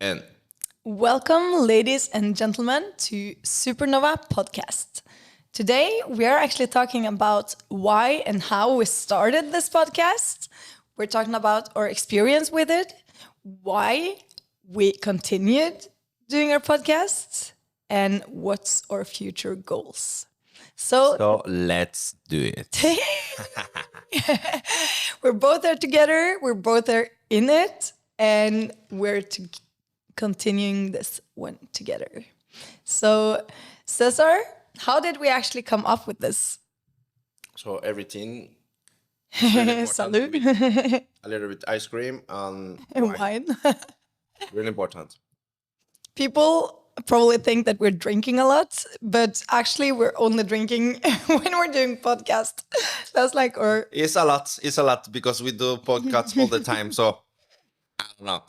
And Welcome, ladies and gentlemen, to Supernova podcast. Today, we are actually talking about why and how we started this podcast. We're talking about our experience with it, why we continued doing our podcast, and what's our future goals. so let's do it. We're both there together, we're both there in it, and we're continuing this one together. So, Cesar, how did we actually come up with this? So everything. Really Salud. A little bit ice cream and And wine. wine. Really important. People probably think that we're drinking a lot, but actually we're only drinking when we're doing podcast. That's like our It's a lot. It's a lot because we do podcasts all the time. So I don't know.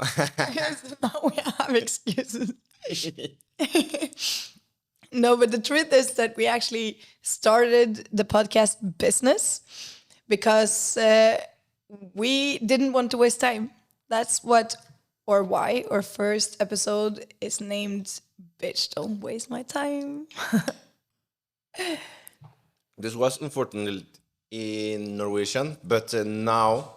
now we have excuses. No, but the truth is that we actually started the podcast business because we didn't want to waste time. That's what or why our first episode is named Bitch, Don't Waste My Time. This was unfortunately in Norwegian, but now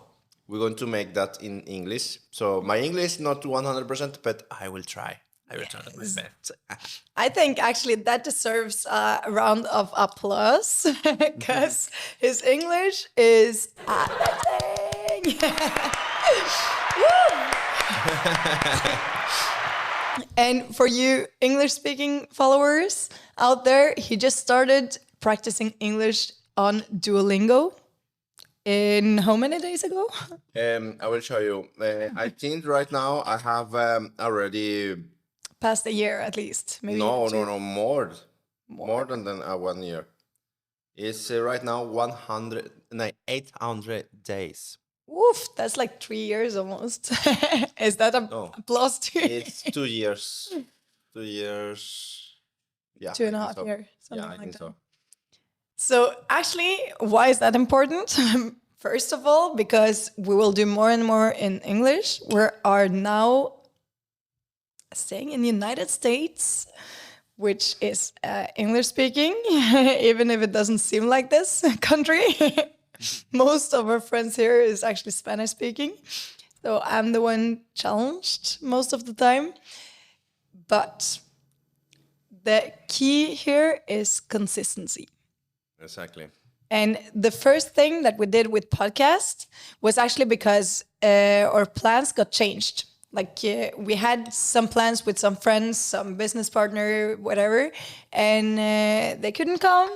we're going to make that in English. So my English not 100%, but I will try. I will try my best. I think actually that deserves a round of applause because his English is amazing. Woo! And for you English-speaking followers out there, he just started practicing English on Duolingo. In how many days ago? I will show you. I think right now I have already Past a year at least. Maybe no two. more than 1 year. It's right now 800 days. Oof, that's like 3 years almost. Is that a No. applause to you? It's 2 years. 2 years. Yeah. 2.5 so. years, Yeah, something I like think that. so. So actually, why is that important? First of all, because we will do more and more in English. We are now staying in the United States, which is English speaking, even if it doesn't seem like this country. Most of our friends here is actually Spanish speaking. So I'm the one challenged most of the time. But the key here is consistency. Exactly. And the first thing that we did with podcast was actually because our plans got changed. Like we had some plans with some friends, some business partner, whatever, and they couldn't come.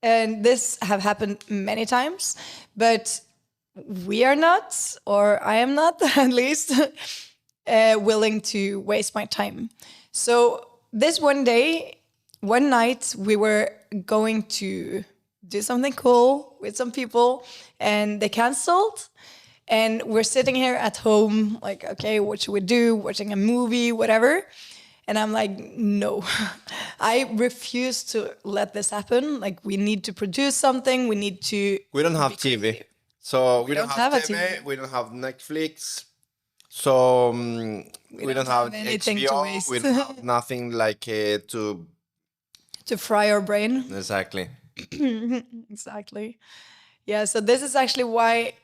And this have happened many times, but we are not, or I am not at least, willing to waste my time. So this one night, we were going to do something cool with some people and they canceled. And we're sitting here at home, like, okay, what should we do? Watching a movie, whatever. And I'm like, no, I refuse to let this happen. Like, we need to produce something. We need to. We don't have TV. So we don't have a TV. TV. We don't have Netflix. So we don't have anything to HBO. waste. We don't have nothing like to. To fry our brain. Exactly. Exactly. Yeah, so this is actually why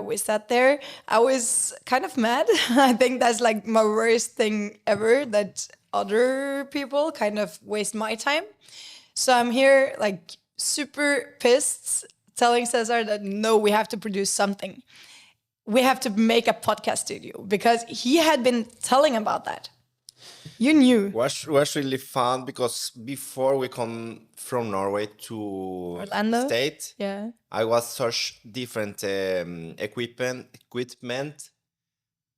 we sat there. I was kind of mad. I think that's like my worst thing ever, that other people kind of waste my time. So I'm here like super pissed, telling Cesar that no, we have to produce something. We have to make a podcast studio because he had been telling about that. You knew. Was really fun because before we come from Norway to Orlando? State, Yeah. I was search different equipment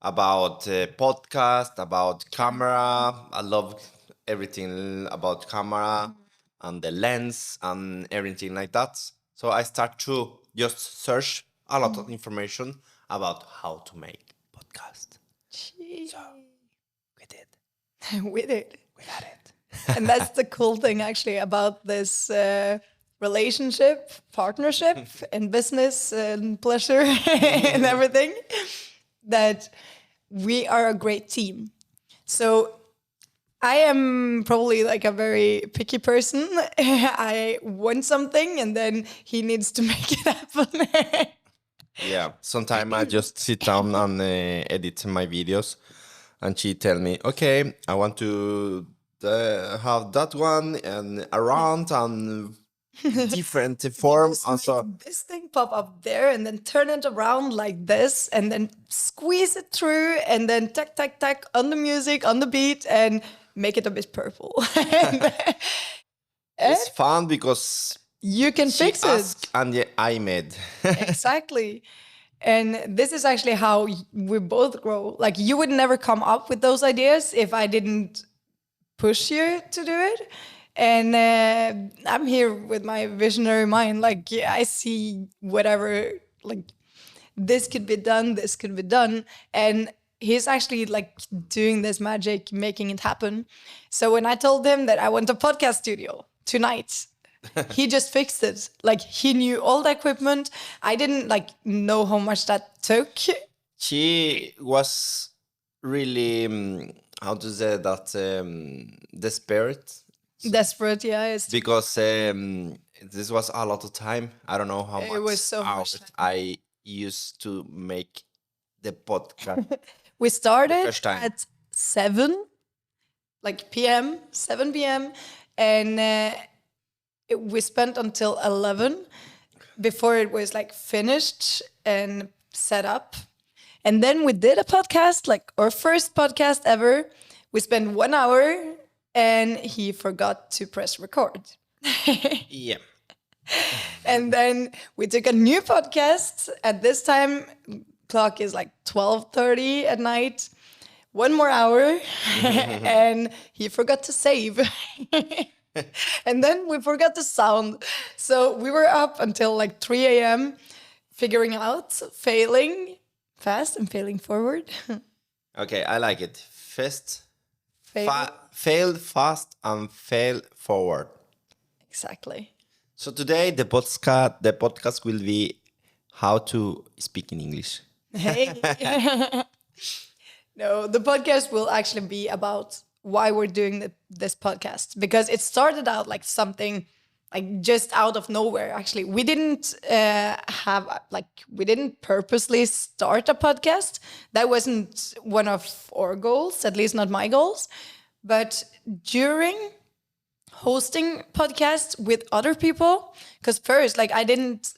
about podcast, about camera. I love everything about camera and the lens and everything like that. So I start to just search a lot of information about how to make podcast. So we did. We did. We got it. And that's the cool thing actually about this relationship, partnership in business and pleasure and everything, that we are a great team. So I am probably like a very picky person. I want something and then he needs to make it happen. Yeah, sometimes I just sit down and edit my videos, and she tell me, "Okay, I want to have that one and around and different form." Just And so, make this thing pop up there and then turn it around like this and then squeeze it through and then tack, tack, tack on the music, on the beat and make it a bit purple. it's fun because You can she fix it. asked and yeah, I made. Exactly. And this is actually how we both grow. Like you would never come up with those ideas if I didn't push you to do it. And I'm here with my visionary mind. Like yeah, I see whatever, like this could be done, this could be done. And he's actually like doing this magic, making it happen. So when I told him that I want a podcast studio tonight, he just fixed it. Like he knew all the equipment. I didn't like know how much that took. She was really, how to say that, desperate Desperate, yeah. because this was a lot of time. I don't know how It much was so much hours time. I used to make the podcast. We started first time. at 7, like p.m., 7 p.m. And we spent until 11 before it was like finished and set up. And then we did a podcast, like our first podcast ever. We spent 1 hour and he forgot to press record. Yeah. And then we took a new podcast. At this time, clock is like 12:30 at night. 1 more hour, and he forgot to save. And then we forgot the sound. So we were up until like 3 a.m. figuring out, failing fast and failing forward. Okay, I like it. Fast, Fail. fail fast and fail forward. Exactly. So today the podcast will be how to speak in English. Hey. No, the podcast will actually be about why we're doing this podcast because it started out like something like just out of nowhere. Actually, we didn't we didn't purposely start a podcast. That wasn't one of our goals, at least not my goals. But during hosting podcasts with other people, because first, like I didn't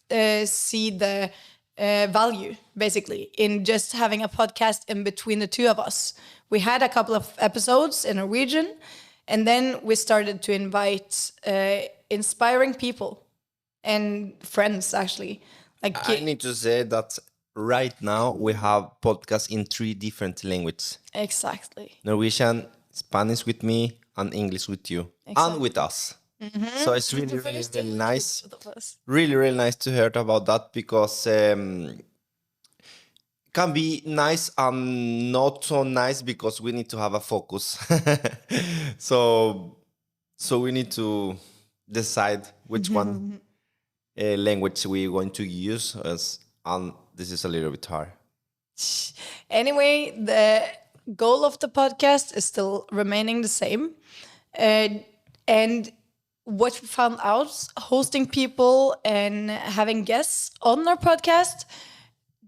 see the value basically in just having a podcast in between the two of us. We had a couple of episodes in Norwegian, and then we started to invite inspiring people and friends actually. Like I need to say that right now we have podcasts in 3 different languages: exactly. Norwegian, Spanish with me, and English with you, and with us. So it's really, really, really nice. Really, really nice to hear about that because can be nice and not so nice because we need to have a focus. so we need to decide which one language we're going to use, and this is a little bit hard. Anyway, the goal of the podcast is still remaining the same. And what we found out hosting people and having guests on our podcast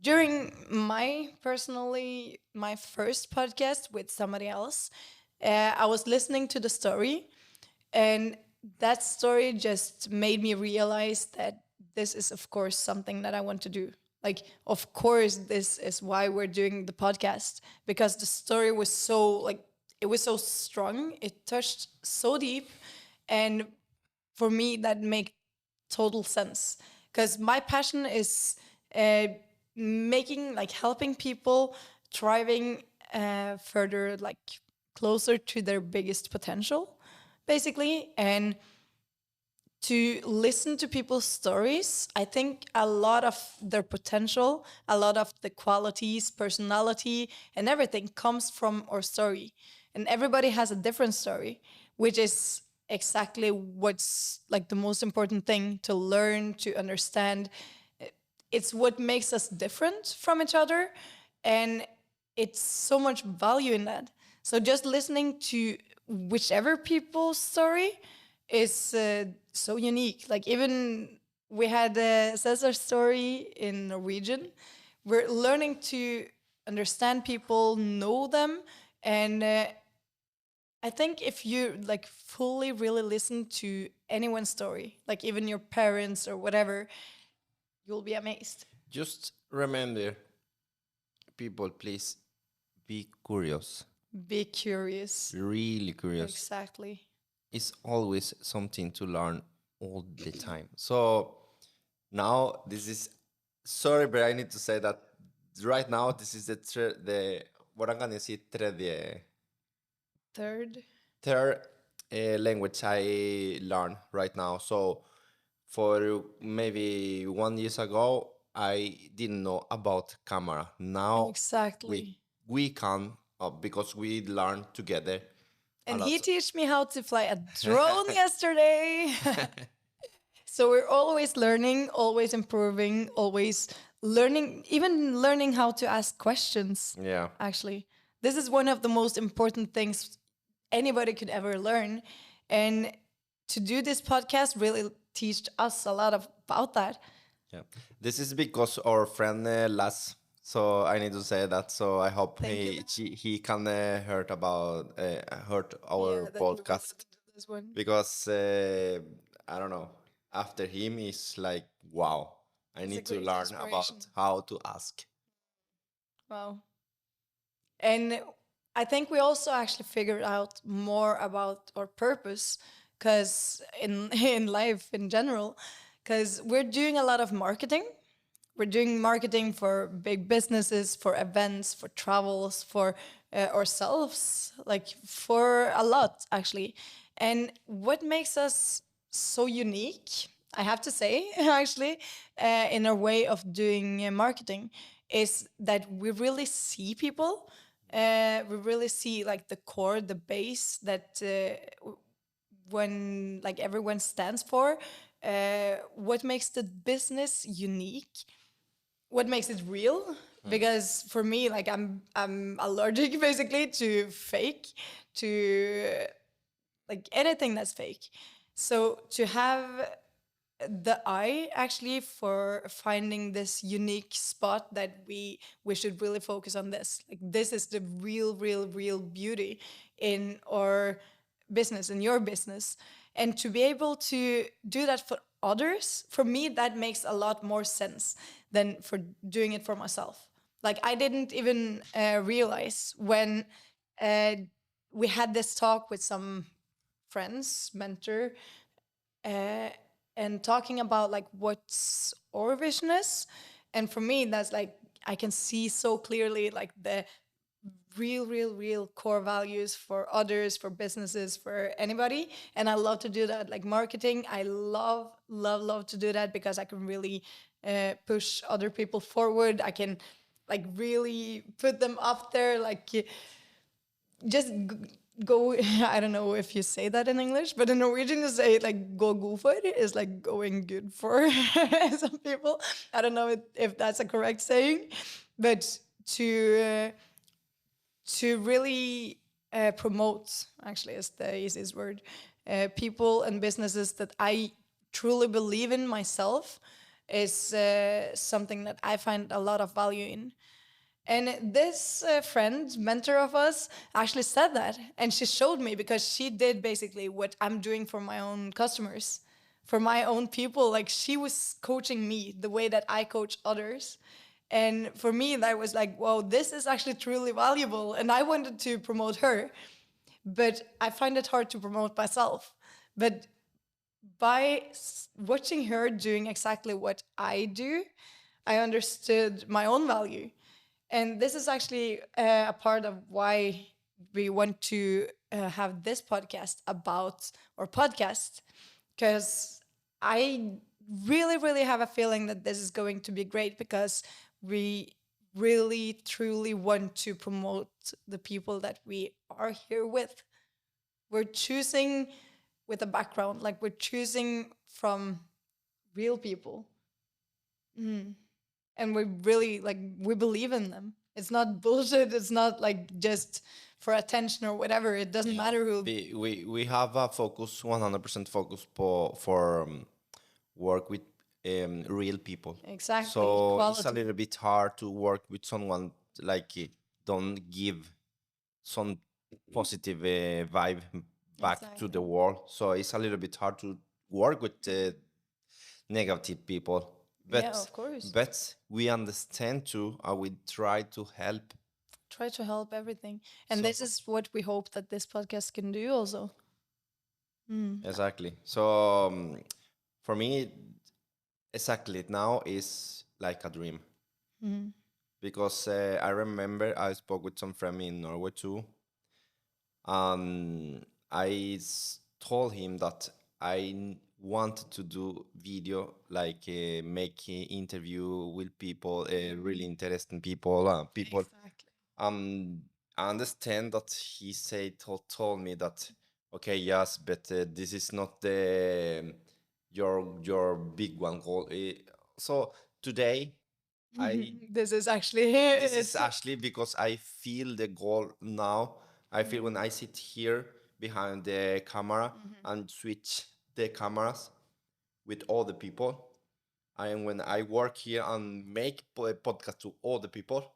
during my first podcast with somebody else, I was listening to the story, and that story just made me realize that this is, of course, something that I want to do. Like, of course, this is why we're doing the podcast, because the story was it was so strong. It touched so deep. And for me, that make total sense. Because my passion is helping people thriving further, like closer to their biggest potential, basically. And to listen to people's stories, I think a lot of their potential, a lot of the qualities, personality, and everything comes from our story. And everybody has a different story, which is exactly what's like the most important thing to learn, to understand. It's what makes us different from each other. And it's so much value in that. So just listening to whichever people's story is so unique. Like even we had Cesar's story in Norwegian. We're learning to understand people, know them, and I think if you like fully really listen to anyone's story, like even your parents or whatever, you'll be amazed. Just remember, people, please be curious, Be curious. really curious. Exactly. It's always something to learn all the time. So now this is sorry, but I need to say that right now this is the what I'm gonna say Third. third language I learn right now. So for maybe 1 year ago, I didn't know about camera. Now Exactly. we can because we learn together a And he lot. taught me how to fly a drone yesterday. So we're always learning, always improving, always learning, even learning how to ask questions. Yeah. Actually, this is one of the most important things anybody could ever learn. And to do this podcast really teach us a lot about that. Yeah, this is because our friend Las. So I need to say that. So I hope Thank you. he can heard our Yeah, that we will podcast listen to this one. because I don't know. After him, it's like wow. I It's a need to great learn inspiration. about how to ask. Wow. And I think we also actually figured out more about our purpose because in in life in general, because we're doing a lot of marketing. We're doing marketing for big businesses, for events, for travels, for ourselves, like for a lot actually. And what makes us so unique, I have to say, actually, in our way of doing marketing, is that we really see people. We really see like the core, the base that when like everyone stands for. What makes the business unique? What makes it real? Because for me, like I'm allergic basically to fake, to like anything that's fake. So to have the eye actually for finding this unique spot that we should really focus on this. Like this is the real beauty in our business, in your business. And to be able to do that for others, for me that makes a lot more sense than for doing it for myself. Like I didn't even realize when uh, we had this talk with some friends, mentor, and talking about like what's our vision is. And for me, that's like I can see so clearly like the real core values for others, for businesses, for anybody. And I love to do that. Like marketing, I love to do that because I can really push other people forward. I can like really put them up there, like just go. I don't know if you say that in English, but in Norwegian you say like "gå god for" is like going good for some people. I don't know if that's a correct saying, but to really promote, actually is the easiest word, people and businesses that I truly believe in myself is something that I find a lot of value in. And this friend, mentor of us, actually said that. And she showed me because she did basically what I'm doing for my own customers, for my own people. Like she was coaching me the way that I coach others. And for me, that was like, whoa, this is actually truly valuable. And I wanted to promote her, but I find it hard to promote myself. But by watching her doing exactly what I do, I understood my own value. And this is actually a part of why we want to have this podcast about our podcast, because I really have a feeling that this is going to be great because we really truly want to promote the people that we are here with. We're choosing with a background, like we're choosing from real people, and we really like we believe in them. It's not bullshit. It's not like just for attention or whatever. It doesn't matter who. We have a focus, 100% focus for work with real people. Exactly, So it's a quality. little bit hard to work with someone like don't give some positive vibe back to the Exactly. world. So it's a little bit hard to work with negative people. Yeah, But of course. we understand too, and we try to help. Try to help everything. And So this is what we hope that this podcast can do also. exactly. So for me, exactly now is like a dream because I remember I spoke with some friend in Norway too, and told him that wanted to do video like make a interview with people, really interesting people, people. Exactly. Um, I understand that he told me that okay, yes, but this is not the your big one goal. So today I This is actually this is it's actually because I feel the goal now. I feel when I sit here behind the camera and switch the cameras with all the people, and when I work here and make podcast to all the people,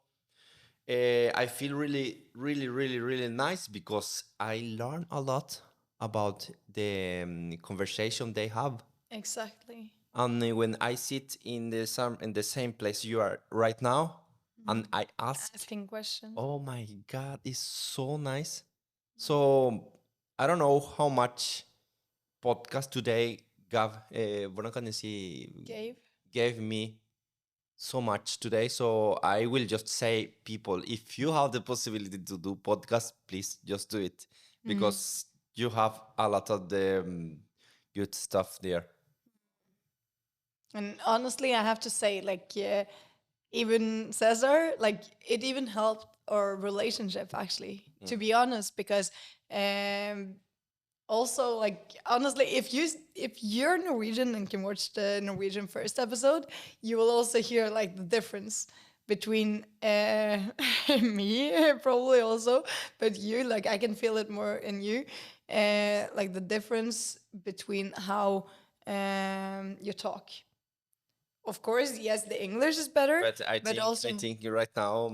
I feel really, really, really, really nice because I learn a lot about the conversation they have. exactly And when I sit in the same place you are right now, and I ask, asking questions. oh my God, it's so nice. So I don't know how much podcast today Gabe. gave me so much today. So I will just say, people, if you have the possibility to do podcast, please just do it because you have a lot of the good stuff there. And honestly, I have to say, like, even Cesar, like, it even helped our relationship, actually, to be honest, because um, also, like, honestly, if you're Norwegian and can watch the Norwegian first episode, you will also hear like the difference between me probably also, but you, like, I can feel it more in you, like the difference between how you talk. Of course, yes, the English is better, But but also I think right now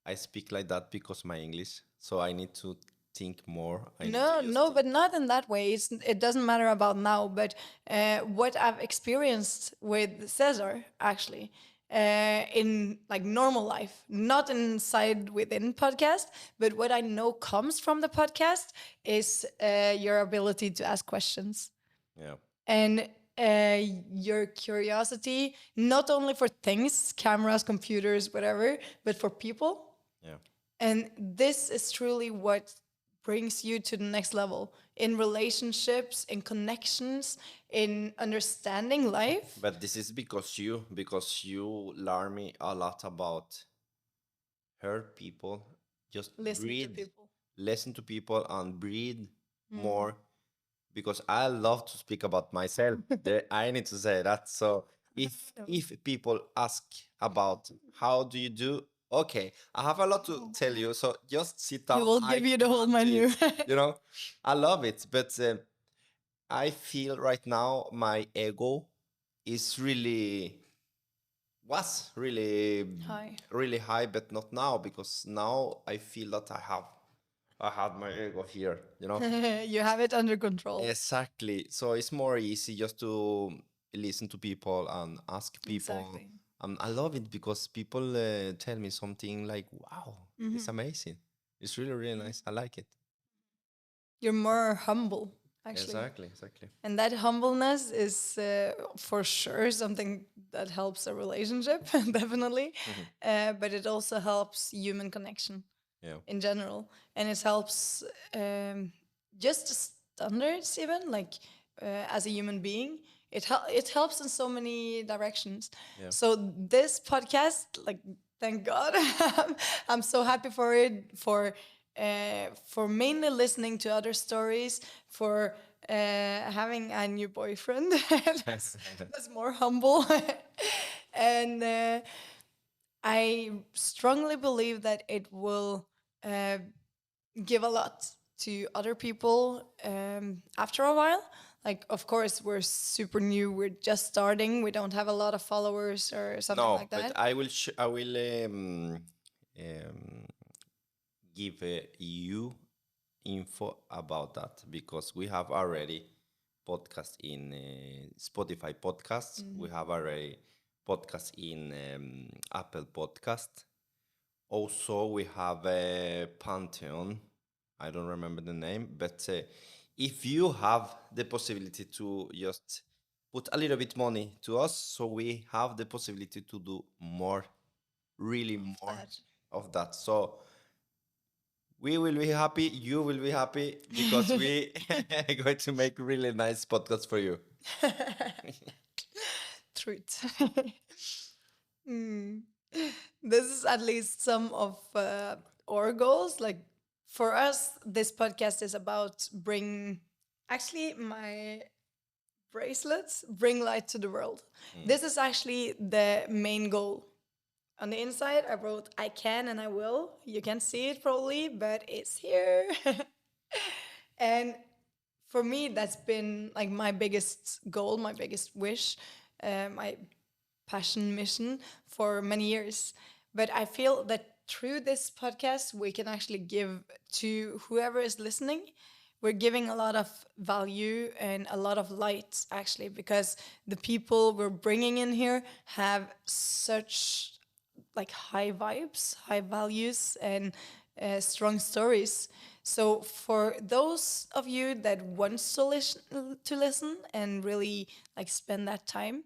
I speak like that because my English. So I need to think more. I need to no, just no, think. but not in that way. It doesn't matter about now, but what I've experienced with Cesar actually in like normal life, not inside within podcast, but what I know comes from the podcast is your ability to ask questions Yeah, and your curiosity, not only for things, cameras, computers, whatever, but for people. yeah. And this is truly what brings you to the next level in relationships, in connections, in understanding life. But this is because you learn me a lot about hurt people. Just Listening to breathe, people. listen to people, and breathe more. Because I love to speak about myself. I need to say that. So if people ask about how do you do, okay, I have a lot to tell you. So just sit He down. will I give you the whole can't do menu. it. You know, I love it, but I feel right now my ego is really was Hi. really high, but not now because now I feel that I had my ego here. You know. You have it under control. Exactly. So it's more easy just to listen to people and ask people. Exactly. I love it because people tell me something like, wow, it's amazing. It's really, really nice. I like it. You're more humble, actually. Exactly, exactly. And that humbleness is for sure something that helps a relationship, definitely. But it also helps human connection Yeah. in general. And it helps just standards, even like as a human being. It helps in so many directions. Yeah. So this podcast, like, thank God, I'm so happy for it. For mainly listening to other stories, for having a new boyfriend that's more humble, and I strongly believe that it will uh, give a lot to other people after a while. Like, of course, we're super new. We're just starting. We don't have a lot of followers or something No, like but that. I will um, give you info about that because we have already podcast in Spotify podcasts. We have already podcast in Apple Podcast. Also, we have a Pantheon. I don't remember the name, but if you have the possibility to just put a little bit money to us, so we have the possibility to do more, really more That. of that. So we will be happy. You will be happy because we are going to make really nice podcasts for you. Truth. Mm. This is at least some of our goals. Like for us, this podcast is about bring. Actually, my bracelets bring light to the world. This is actually the main goal. On the inside, I wrote "I can and I will." You can't see it probably, but it's here. And for me, that's been like my biggest goal, my biggest wish, my passion mission for many years. But I feel that through this podcast, we can actually give to whoever is listening. We're giving a lot of value and a lot of light, actually, because the people we're bringing in here have such like high vibes, high values, and strong stories. So for those of you that wants to listen and really like spend that time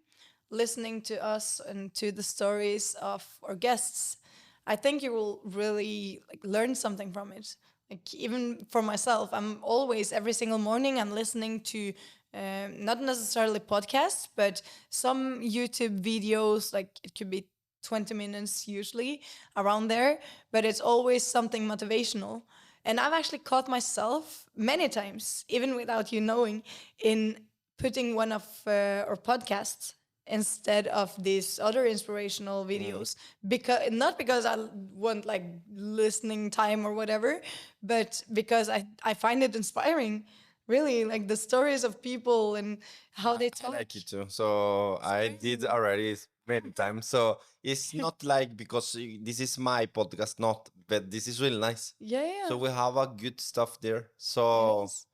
listening to us and to the stories of our guests, I think you will really like learn something from it. Like even for myself, I'm always every single morning I'm listening to not necessarily podcasts, but some YouTube videos. Like it could be 20 minutes usually around there, but it's always something motivational. And I've actually caught myself many times, even without you knowing, in putting one of our podcasts instead of these other inspirational videos, because not because I want like listening time or whatever, but because I find it inspiring, really, like the stories of people and how they I talk. like it too. So I did already many times. So it's not like because this is my podcast, not, but this is really nice. Yeah, yeah. So we have a good stuff there. So Yes.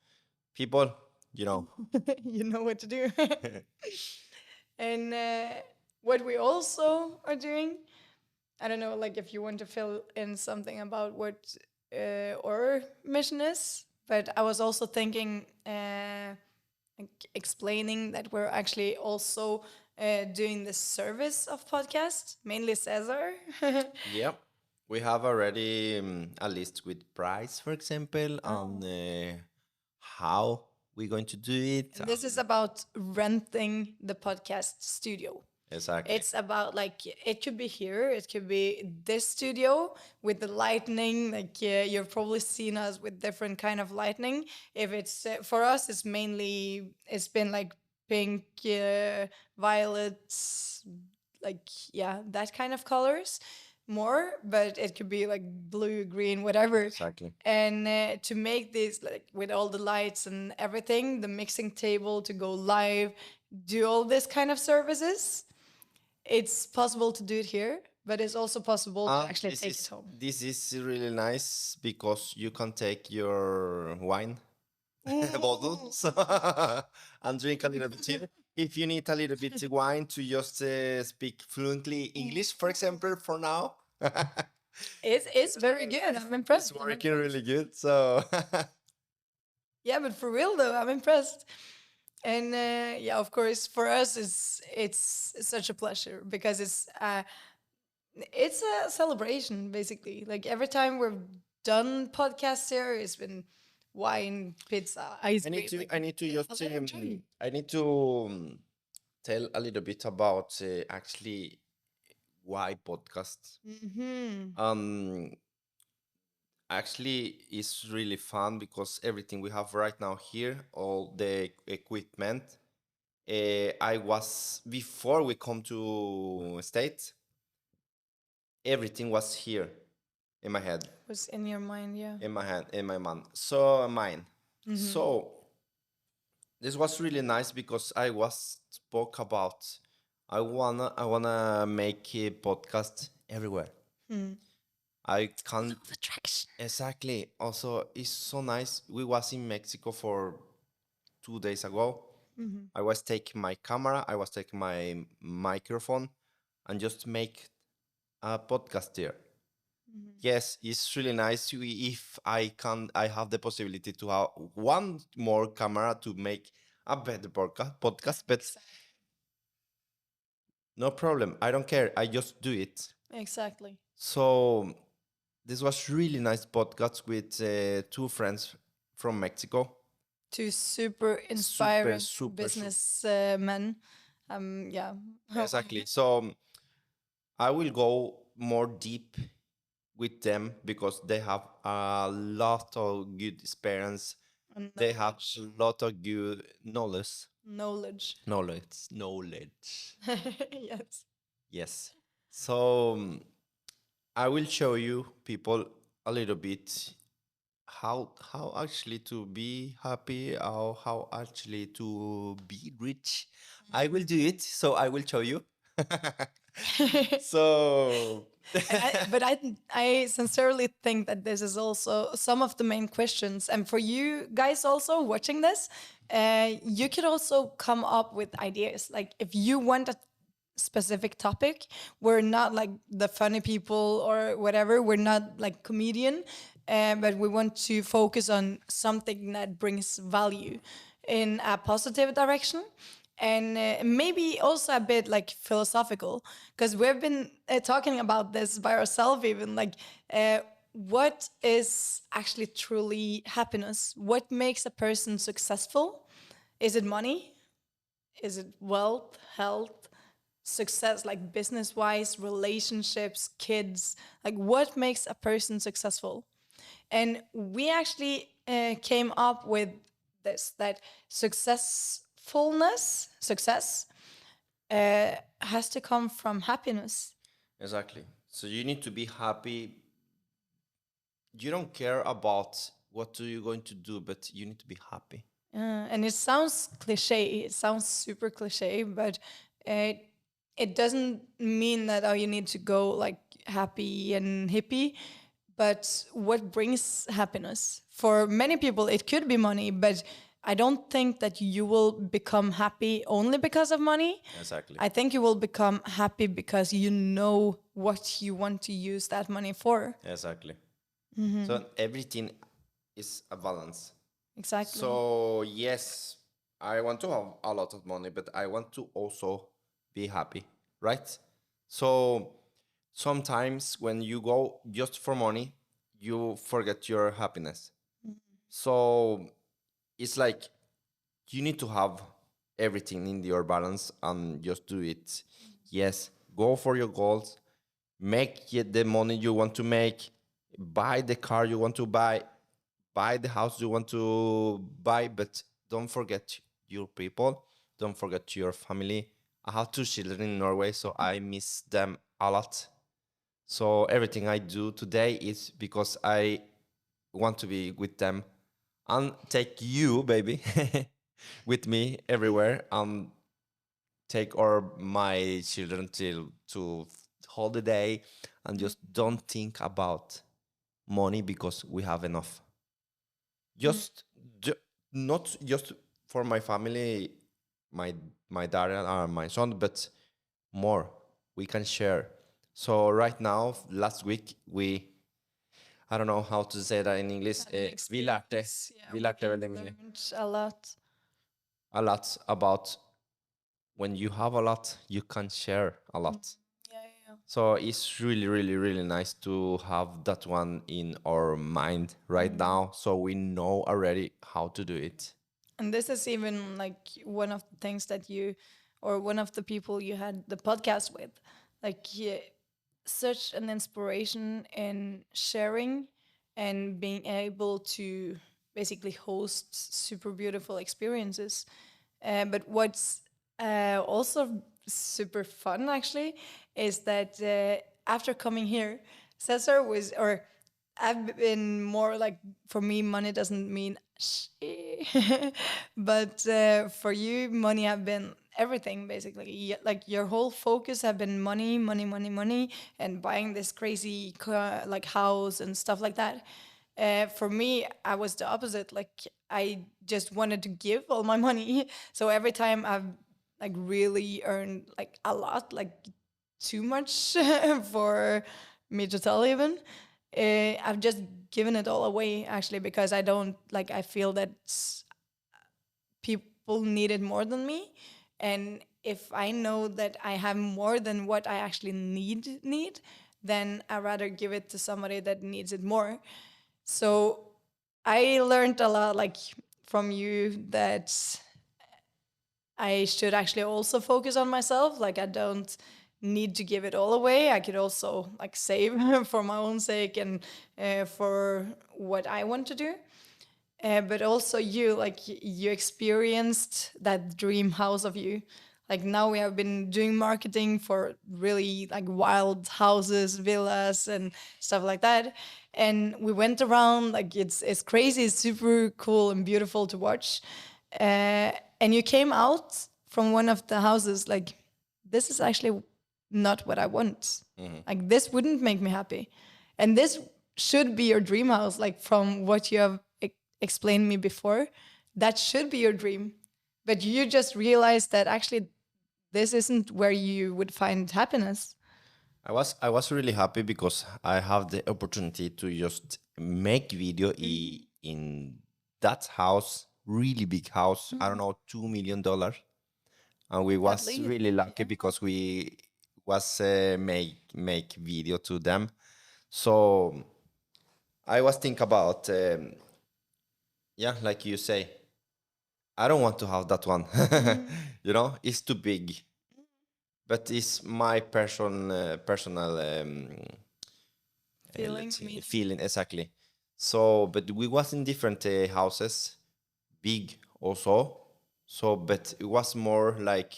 people, you know, You know what to do. And what we also are doing, I don't know, like if you want to fill in something about what our mission is, but I was also thinking, like explaining that we're actually also doing the service of podcast, mainly Cesar. yeah, we have already a list with price, for example, on how we're going to do it. And this is about renting the podcast studio. Exactly. It's about like it could be here, it could be this studio with the lightning. Like you've probably seen us with different kind of lightning. If it's for us, it's mainly it's been like pink, violets, like yeah, that kind of colors more. But it could be like blue, green, whatever. Exactly. And to make this like with all the lights and everything, the mixing table to go live, do all this kind of services, it's possible to do it here, but it's also possible to actually take it home. This is really nice because you can take your wine bottles and drink a little bit here. If you need a little bit of wine to just speak fluently English, for example, for now, It's very good. I'm impressed. it's working really good. So Yeah, but for real though, I'm impressed. And yeah, of course, for us, it's such a pleasure because it's a celebration basically. Like every time we've done podcasts here, it's been wine, pizza, ice cream. Like, I need to just a lot of joy. I need to tell a little bit about actually why podcasts. Actually, it's really fun because everything we have right now here, all the equipment. I was before we come to States. everything was here in my head, Was in your mind, yeah. in my hand, in my mind. So mine. So this was really nice because I was spoke about. I wanna make a podcast everywhere. I can't Attraction. exactly. Also, it's so nice. We was in Mexico for 2 days ago. I was taking my camera. I was taking my microphone, and just make a podcast there. Yes, it's really nice. If I can, I have the possibility to have one more camera to make a better podcast, but no problem. I don't care. I just do it. Exactly. So this was really nice podcast with two friends from Mexico. Two super Super, inspiring super. business men. Yeah. Exactly. So I will go more deep with them because they have a lot of good experience. And They have a lot of good knowledge. knowledge. Knowledge. Yes. Yes. So I will show you people a little bit how actually to be happy or how actually to be rich. I will do it. So I will show you. So But I sincerely think that this is also some of the main questions. And for you guys also watching this, you could also come up with ideas. Like if you want a specific topic, we're not like the funny people or whatever. We're not like comedian, but we want to focus on something that brings value in a positive direction and maybe also a bit like philosophical because we've been talking about this by ourselves even like what is actually truly happiness, what makes a person successful. Is it money? Is it wealth, health, success, like business wise, relationships, kids? Like what makes a person successful? And we actually came up with this, that success has to come from happiness. exactly. So you need to be happy. You don't care about what are you going to do, but you need to be happy. And it sounds cliche, it sounds super cliche, but uh, it doesn't mean that oh you need to go like happy and hippie. But what brings happiness? For many people, it could be money, but I don't think that you will become happy only because of money. Exactly. I think you will become happy because you know what you want to use that money for. Exactly. So everything is a balance. Exactly. So yes, I want to have a lot of money, but I want to also be happy, right? So sometimes when you go just for money, you forget your happiness. So it's like you need to have everything in your balance and just do it. Yes, go for your goals, make the money you want to make, buy the car you want to buy the house you want to buy, but don't forget your people, don't forget your family. I have two children in Norway, so I miss them a lot. So everything I do today is because I want to be with them and take you, baby, with me everywhere and take our my children to holiday and just don't think about money because we have enough. Just not just for my family, my my daughter and my son, but more we can share. So right now, last week we I don't know how to say that in English. Vi lærte, Yeah, vi we lærte veldig mye. learned a lot. A lot about when you have a lot, you can share a lot. Yeah, yeah. So it's really, really, really nice to have that one in our mind right now, so we know already how to do it. And this is even like one of the things that you, or one of the people you had the podcast with, like yeah, such an inspiration in sharing and being able to basically host super beautiful experiences. But what's also super fun actually is that after coming here, Cesar was, or I've been more like, for me, money doesn't mean shit. But for you, money have been everything basically. Like your whole focus have been money, money, money, money, and buying this crazy like house and stuff like that. For me, I was the opposite. Like I just wanted to give all my money. So every time I've like really earned like a lot, like too much for me to tell even. I've just given it all away actually because I don't like. I feel that people need it more than me, and if I know that I have more than what I actually need, then I rather give it to somebody that needs it more. So I learned a lot like from you that I should actually also focus on myself. Like I don't need to give it all away. I could also like save for my own sake and for what I want to do. But also you, like you experienced that dream house of you. Like now we have been doing marketing for really like wild houses, villas, and stuff like that. And we went around like it's crazy, it's super cool and beautiful to watch. And you came out from one of the houses like, this is actually not what I want. Like this wouldn't make me happy, and this should be your dream house. Like from what you have explained me before, that should be your dream, but you just realized that actually this isn't where you would find happiness. I was really happy because I have the opportunity to just make video in that house, really big house. I don't know, $2 million, and we was least, really lucky because we was make video to them. So I was think about yeah, like you say, I don't want to have that one. It's too big. But it's my personal feelings, meaning. feeling exactly. So, but we was in different houses, big also. So, but it was more like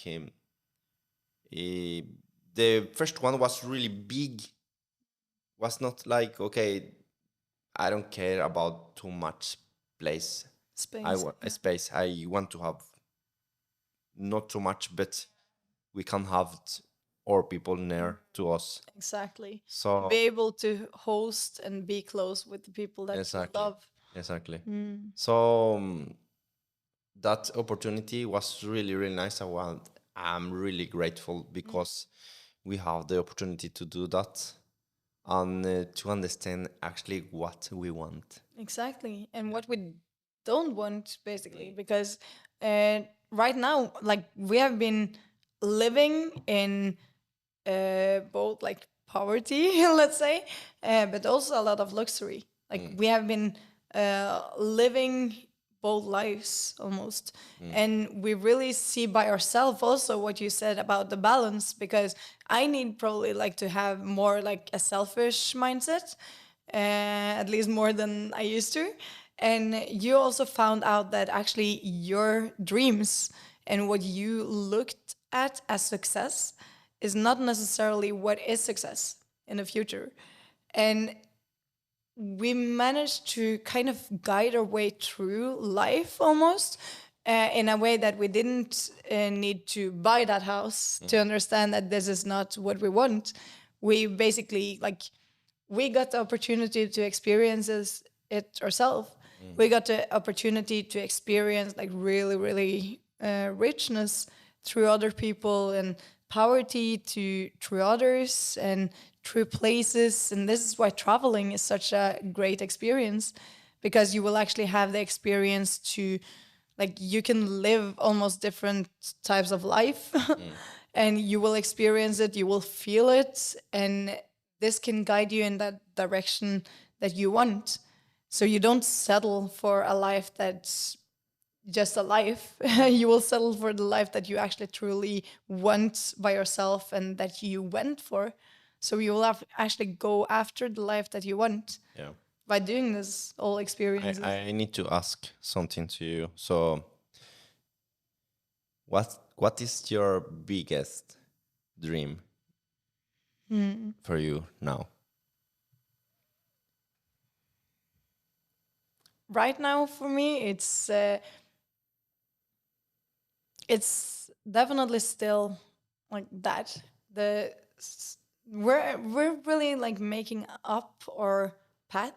the first one was really big. Was not like okay, I don't care about too much place. I Space. want a space. I want to have not too much, but we can have or people near to us. Exactly. So Be able to host and be close with the people that exactly, you love. exactly. So that opportunity was really, really nice. I'm really grateful because we have the opportunity to do that and to understand actually what we want. Exactly. And what we don't want, basically, because right now, like we have been living in both like poverty, let's say, but also a lot of luxury. Like we have been living both lives almost. And we really see by ourselves also what you said about the balance, because I need probably like to have more like a selfish mindset, at least more than I used to. And you also found out that actually your dreams and what you looked at as success is not necessarily what is success in the future. And we managed to kind of guide our way through life almost in a way that we didn't need to buy that house to understand that this is not what we want. We basically like we got the opportunity to experience it ourselves. We got the opportunity to experience like really, really richness through other people, and poverty to through others and through places. And this is why traveling is such a great experience, because you will actually have the experience to like you can live almost different types of life and you will experience it, you will feel it, and this can guide you in that direction that you want. So you don't settle for a life that's just a life. You will settle for the life that you actually truly want by yourself and that you went for. So you will have actually go after the life that you want Yeah. by doing this all experiences. I need to ask something to you. So what is your biggest dream? for you now? Right now, for me, it's definitely still like that. We're really like making up our path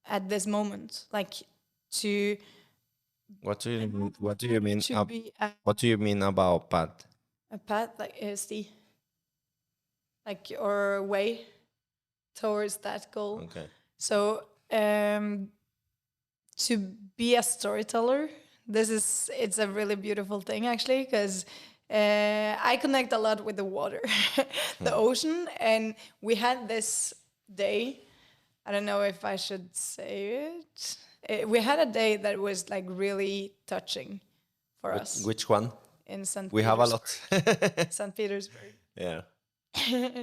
at this moment, like to What do you mean? What do you mean? be What do you mean about Pat? a path like is the like or way towards that goal. Okay. So to be a storyteller, it's a really beautiful thing actually, because I connect a lot with the water, the ocean, and we had this day. I don't know if I should say it. We had a day that was like really touching for us Which one? in St. We have a Petersburg. lot. St. Petersburg. Yeah.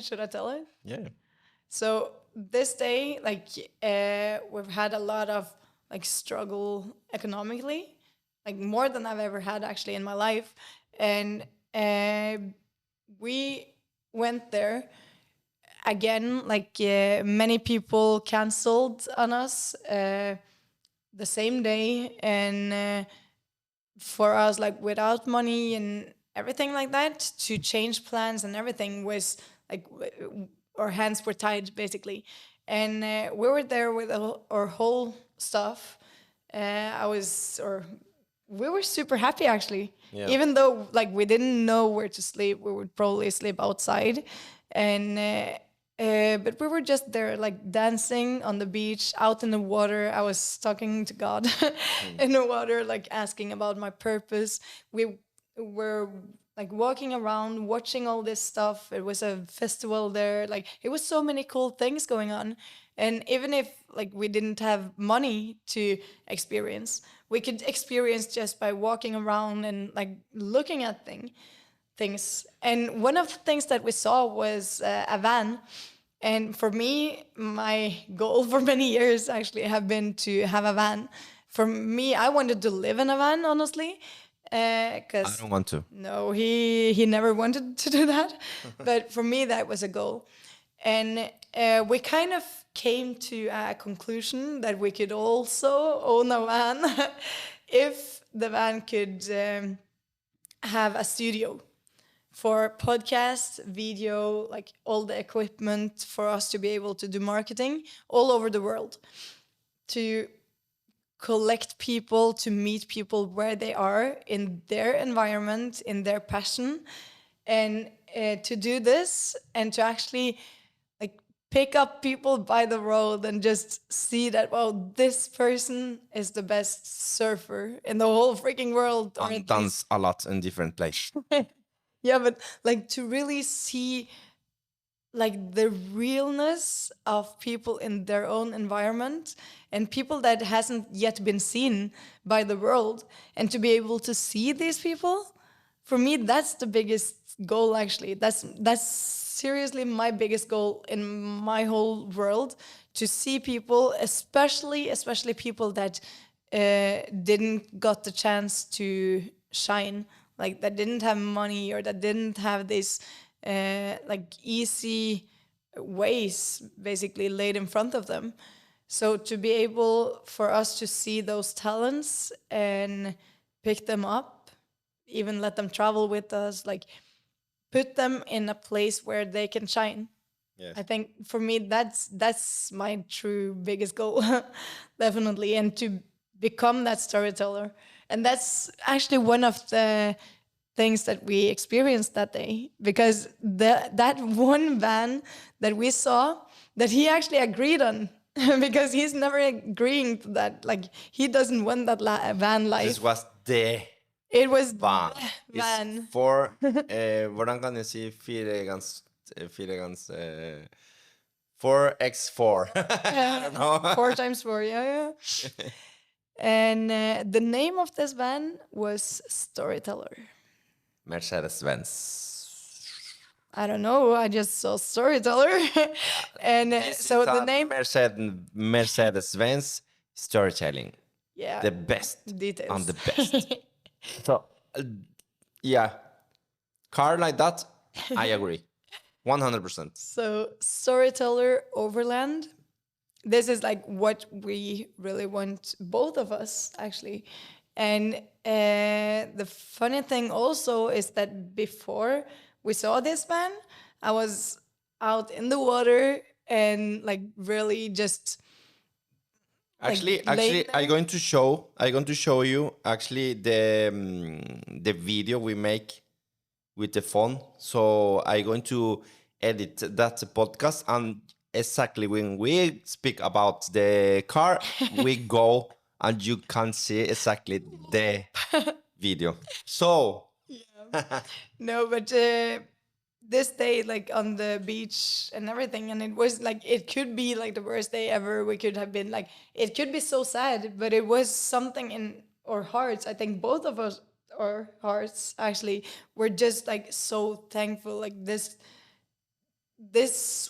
Should I tell it? Yeah. So this day, like we've had a lot of like struggle economically, like more than I've ever had actually in my life, and we went there again. Like many people canceled on us the same day, and for us, like without money and everything like that, to change plans and everything was like our hands were tied basically, and we were there with our whole stuff. I was, or we were super happy actually, Yeah. even though like we didn't know where to sleep. We would probably sleep outside, and but we were just there like dancing on the beach, out in the water. I was talking to God in the water, like asking about my purpose. We were like walking around, watching all this stuff. It was a festival there. Like it was so many cool things going on. And even if like we didn't have money to experience, we could experience just by walking around and like looking at things. And one of the things that we saw was a van. And for me, my goal for many years actually have been to have a van. For me, I wanted to live in a van, honestly. I Because don't want to. no, he never wanted to do that. But for me, that was a goal. And we kind of came to a conclusion that we could also own a van if the van could have a studio for podcast, video, like all the equipment for us to be able to do marketing all over the world, to collect people, to meet people where they are in their environment, in their passion, and to do this and to actually like pick up people by the road and just see that, wow, this person is the best surfer in the whole freaking world. Or And dance a lot in different places. yeah, but like to really see like the realness of people in their own environment and people that hasn't yet been seen by the world, and to be able to see these people, for me that's the biggest goal actually. That's seriously my biggest goal in my whole world, to see people, especially people that didn't got the chance to shine, like that didn't have money or that didn't have this like easy ways basically laid in front of them. So to be able for us to see those talents and pick them up, even let them travel with us, like put them in a place where they can shine. Yes. I think for me that's my true biggest goal, definitely, and to become that storyteller. And that's actually one of the things that we experienced that day, because that one van that we saw that he actually agreed on because he's never agreeing to that, like he doesn't want that van life. This was the It was van. the van. It's for hvordan kan jeg si 4x4. I don't know. 4x4, yeah. And the name of this van was Storyteller. Mercedes-Benz. I don't know. I just saw Storyteller, and so the name. Mercedes-Benz Storytelling. Yeah. The best Details. and the best. So, yeah, car like that, I agree. 100%. So Storyteller Overland. This is like what we really want, both of us actually. And the funny thing also is that before we saw this man, I was out in the water and like really just like laying Actually, there. I'm going to show you actually the video we make with the phone. So I'm going to edit that podcast, and exactly when we speak about the car, we go and you can see exactly the video. So No, but this day, like on the beach and everything, and it was like it could be like the worst day ever. We could have been like it could be so sad, but it was something in our hearts. I think both of us, our hearts actually, were just like so thankful. Like this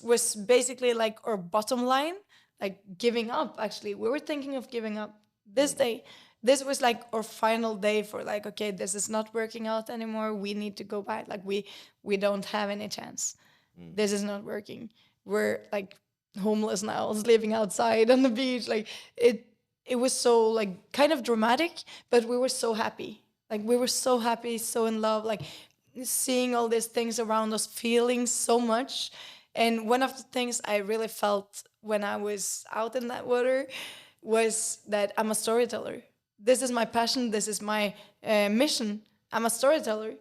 was basically like our bottom line, like giving up. Actually, we were thinking of giving up this day. This was like our final day for like, okay, this is not working out anymore. We need to go back. Like we don't have any chance. This is not working. We're like homeless now, living outside on the beach. Like it was so like kind of dramatic, but we were so happy. Like we were so happy, so in love, like seeing all these things around us, feeling so much. And one of the things I really felt when I was out in that water was that I'm a storyteller. This is my passion. This is my mission. I'm a storyteller.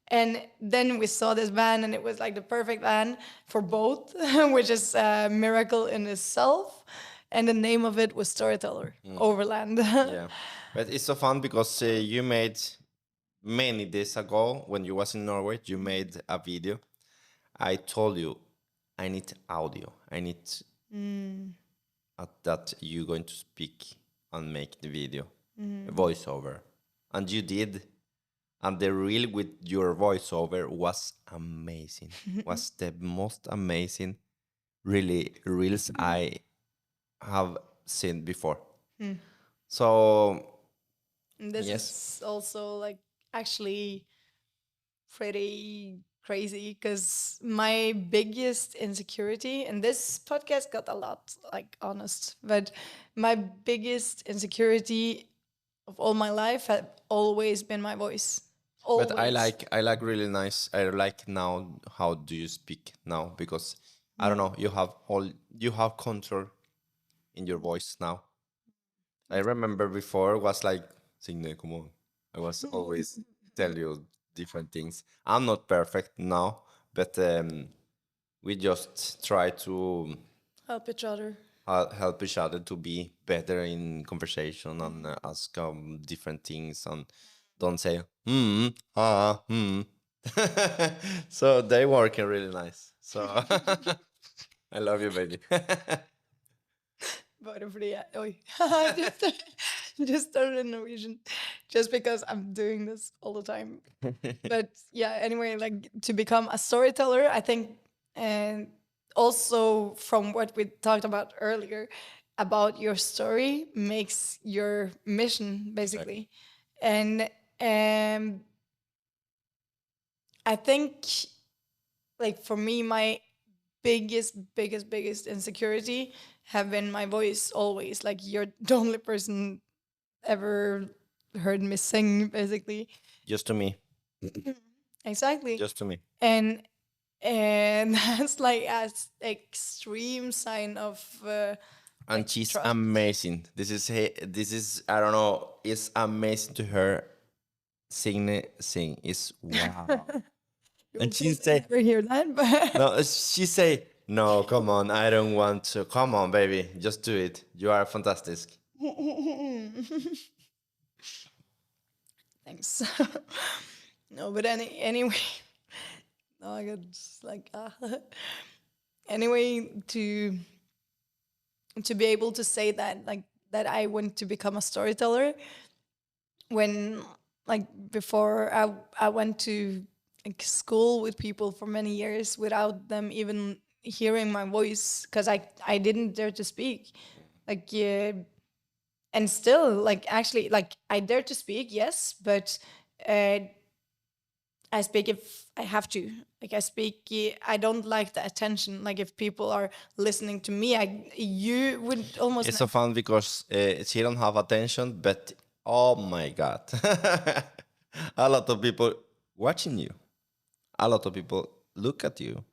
And then we saw this van, and it was like the perfect van for both, which is a miracle in itself. And the name of it was Storyteller Overland. yeah, but it's so fun because you made many days ago when you was in Norway, you made a video. I told you I need audio. I need that you going to speak and make the video, voiceover, and you did. And the reel with your voiceover was amazing. Was the most amazing, really reels I have seen before. So And this yes, is also like actually pretty crazy because my biggest insecurity, and this podcast got a lot like honest, but my biggest insecurity of all my life had always been my voice. Always. but I like really nice. I like now how do you speak now because I don't know you have control in your voice now. I remember before was like Signe, come on. I was always tell you different things. I'm not perfect now, but we just try to help each other. help each other to be better in conversation and ask different things and don't say so they working really nice. So I love you, baby. Bare fordi jeg Oi. Just started in Norwegian just because I'm doing this all the time. But yeah, anyway, like to become a storyteller, I think, and also from what we talked about earlier, about your story makes your mission basically. And I think, like for me, my biggest insecurity have been my voice always. Like you're the only person ever heard me sing, basically. Just to me. Exactly. Just to me. And that's like as extreme sign of And like, she's trust. amazing. This is I don't know. It's amazing to her sing. It's wow. And she say Never hear that, but no. She say no. Come on, I don't want to. Come on, baby, just do it. You are fantastic. thanks. No, but anyway, no, I got just like anyway to be able to say that like that I want to become a storyteller when like before I went to like school with people for many years without them even hearing my voice because I didn't dare to speak like yeah, and still like actually like I dare to speak, yes, but uh I speak if I have to. Like I speak, I don't like the attention. Like if people are listening to me, you would almost It's so fun because she don't have attention, but oh my god, a lot of people watching you. A lot of people look at you.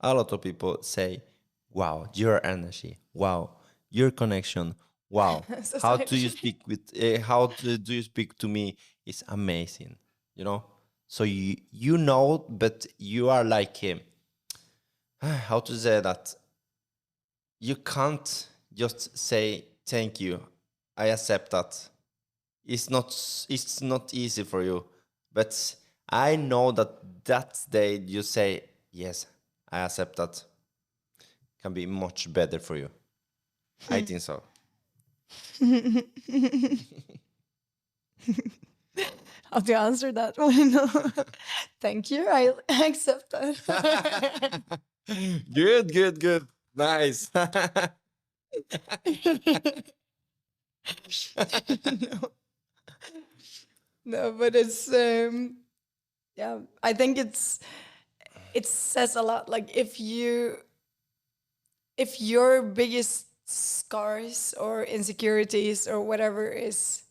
A lot of people say, "Wow, your energy. Wow, your connection. Wow, how do you society. speak with? Do you speak to me? Is amazing. You know. So you know, but you are like how to say that you can't just say thank you. I accept that. It's not easy for you, but I know that day you say yes, I accept that can be much better for you. I think so. How to answer that one? Thank you. I accept that. Good, good, good. Nice. No, no, but it's yeah. I think it says a lot. Like if your biggest scars or insecurities or whatever is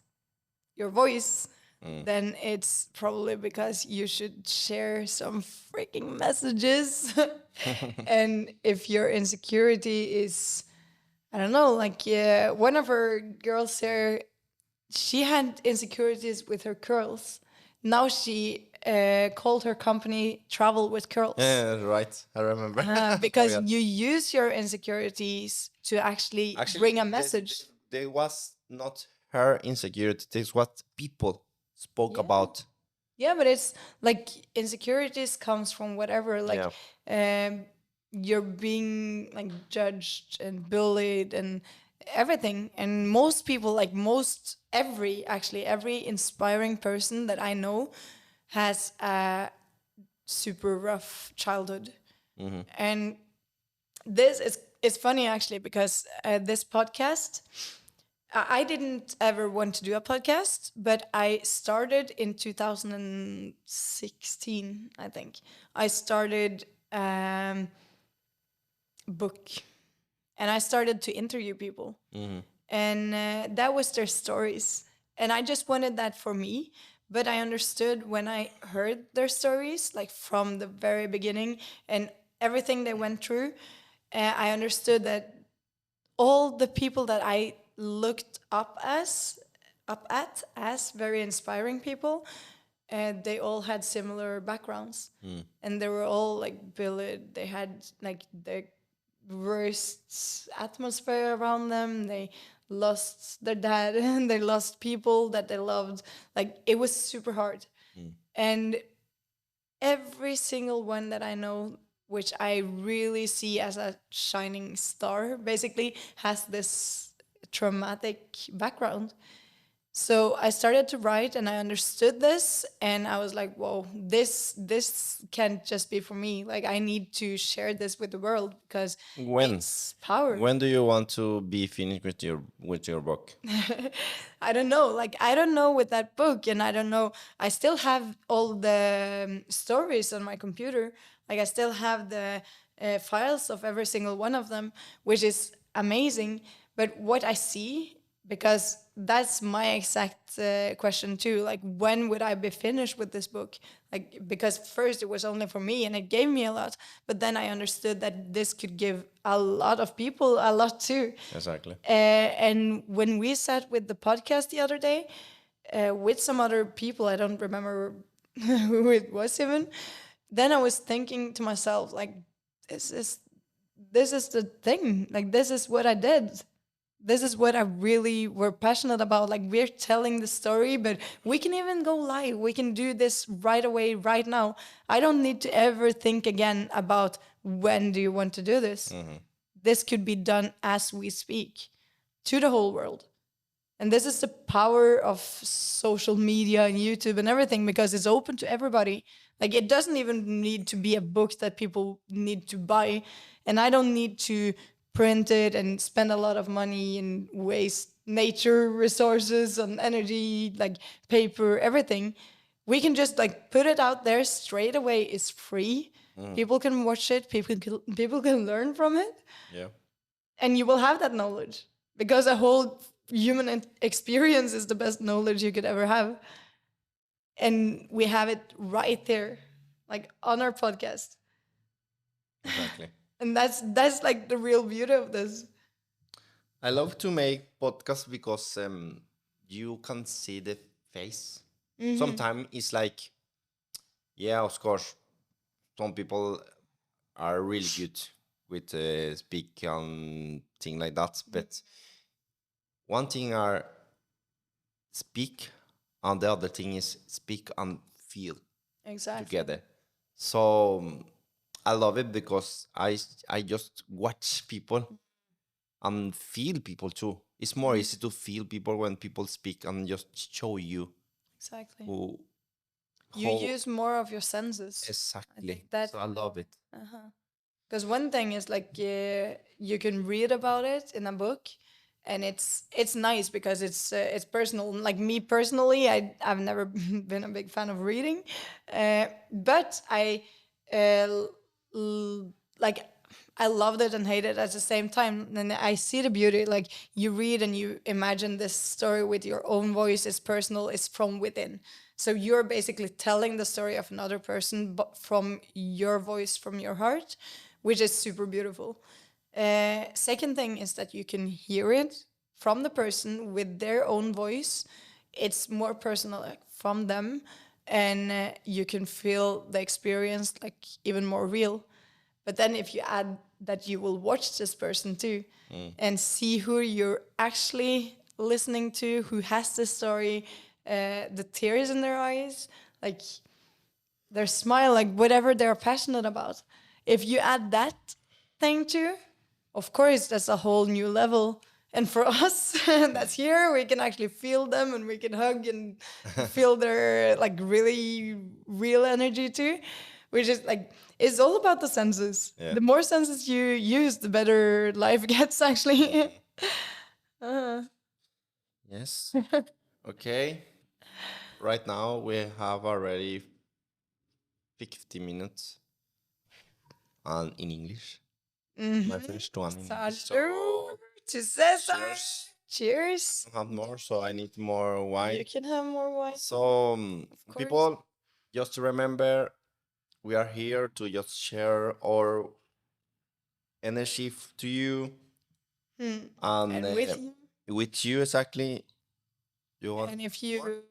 your voice, then it's probably because you should share some freaking messages. And if your insecurity is, I don't know, like one of our girls here, she had insecurities with her curls. Now she called her company Travel with Curls. Yeah, right. I remember. I Because forgot. you use your insecurities to actually bring a message. There was not her insecurity. This what people spoke Yeah. about. Yeah, but it's like insecurities comes from whatever, like you're being like judged and bullied and everything. And most people, like every inspiring person that I know has a super rough childhood. And this is it's funny actually because this podcast, I didn't ever want to do a podcast, but I started in 2016, I think. I started book, and I started to interview people, and that was their stories, and I just wanted that for me. But I understood when I heard their stories, like from the very beginning and everything they went through, I understood that all the people that I looked up at as very inspiring people, and they all had similar backgrounds, and they were all like bullied. They had like the worst atmosphere around them. They lost their dad and they lost people that they loved. Like it was super hard, and every single one that I know, which I really see as a shining star, basically has this traumatic background. So I started to write and I understood this and I was like, whoa, this can't just be for me. Like I need to share this with the world because When? it's power. When do you want to be finished with your book? I don't know. Like I don't know with that book, and I don't know. I still have all the stories on my computer. Like I still have the files of every single one of them, which is amazing. But what I see, because that's my exact question too. Like when would I be finished with this book? Like because first it was only for me, and it gave me a lot. But then I understood that this could give a lot of people a lot too. Exactly. And when we sat with the podcast the other day, with some other people, I don't remember who it was even. Then I was thinking to myself, like, this is this is the thing. Like, this is what I did. This is what I really were passionate about. Like, we're telling the story, but we can even go live. We can do this right away, right now. I don't need to ever think again about when do you want to do this. This could be done as we speak to the whole world. And this is the power of social media and YouTube and everything, because it's open to everybody. Like it doesn't even need to be a book that people need to buy. And I don't need to print it and spend a lot of money and waste nature resources and energy, like paper, everything. we can just like put it out there straight away. It's free. People can watch it. People can learn from it, Yeah. and you will have that knowledge because a whole human experience is the best knowledge you could ever have, and we have it right there, like on our podcast, Exactly. and that's like the real beauty of this. I love to make podcasts because you can see the face. Sometimes it's like, yeah, of course, some people are really good with speak and thing like that. But one thing are speak, and the other thing is speak and feel Exactly. together. So I love it because I just watch people and feel people too. It's more easy to feel people when people speak and just show you Exactly. who. You how- use more of your senses. exactly. that- So I love it. Because one thing is like you can read about it in a book, and it's nice because it's personal. Like me personally, I've never been a big fan of reading, but like I loved it and hated it at the same time. And I see the beauty. Like you read and you imagine this story with your own voice. It's personal. It's from within. So you're basically telling the story of another person, but from your voice, from your heart, which is super beautiful. Second thing is that you can hear it from the person with their own voice. It's more personal, like, from them, and you can feel the experience like even more real. But then if you add that you will watch this person too and see who you're actually listening to, who has the story, the tears in their eyes, like their smile, like whatever they're passionate about. If you add that thing too, of course, that's a whole new level. And for us, that's here, we can actually feel them and we can hug and feel their like really real energy too, which is like, it's all about the senses. Yeah. The more senses you use, the better life gets actually. Yes. Okay. Right now we have already 50 minutes and in English. My first one in English. Salud to Cesar. Cheers. Cheers. I don't have more, so I need more wine. You can have more wine. So, course. people, just to remember, we are here to just share our energy to you, and And with you. with you exactly. You want And if you,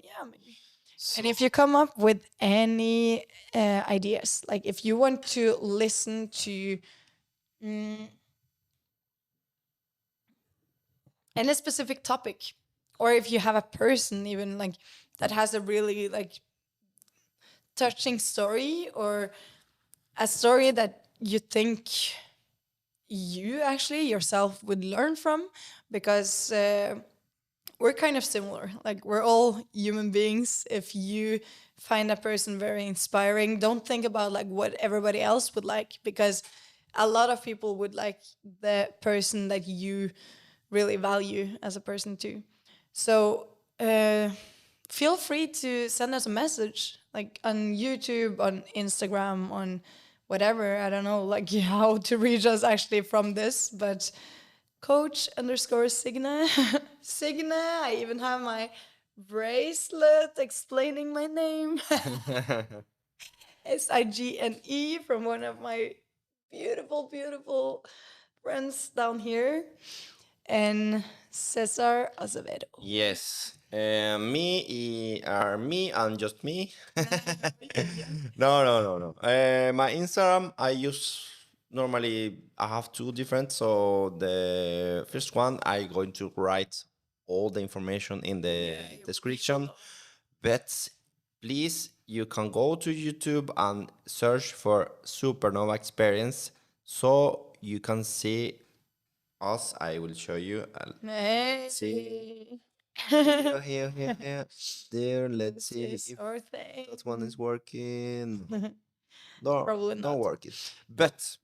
yeah, maybe. so, And if you come up with any ideas, like if you want to listen to any specific topic, or if you have a person even like that has a really like touching story, or a story that you think you actually yourself would learn from, because we're kind of similar. Like we're all human beings. If you find a person very inspiring, don't think about like what everybody else would like, because a lot of people would like the person that you really value as a person too. So feel free to send us a message, like on YouTube, on Instagram, on whatever. I don't know like how to reach us actually from this, but coach_Signe. Signe, I even have my bracelet explaining my name. SIGNE from one of my beautiful, beautiful friends down here. And Cesar Azevedo. yes, me are me and just me. No. My Instagram I use normally. I have two different. So the first one I going to write all the information in the description. But please, you can go to YouTube and search for Supernova Experience, so you can see us. I will show you. Hey. See. Here. There, let's see This if our thing. that one is working. No, Probably don't not. work it. But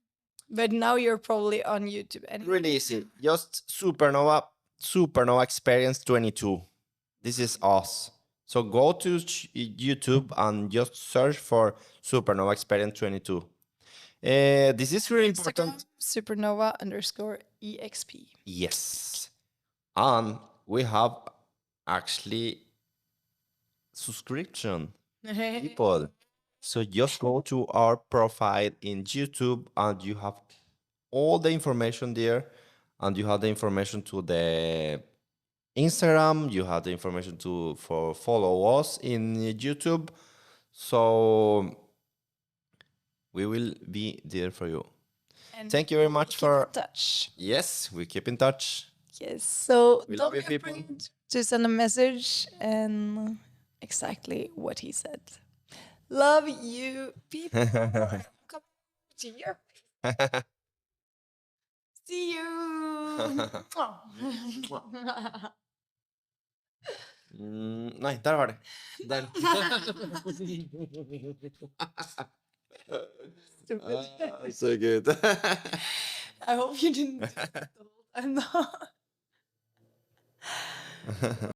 But now you're probably on YouTube anyway. really easy. Just Supernova Experience 22. This is us. So go to YouTube and just search for Supernova Experience 22. This is really important. Instagram, Supernova_exp. Yes. And we have actually subscription people. So just go to our profile in YouTube and you have all the information there, and you have the information to the Instagram, you have the information to for follow us in YouTube. So we will be there for you. And Thank you very much keep in for touch. yes, we keep in touch. Yes. So We don't love you, be people. afraid to send a message and exactly what he said. Love you, people. Come to your see you. Nej, där var det. Där. So good. I hope you didn't. I'm not.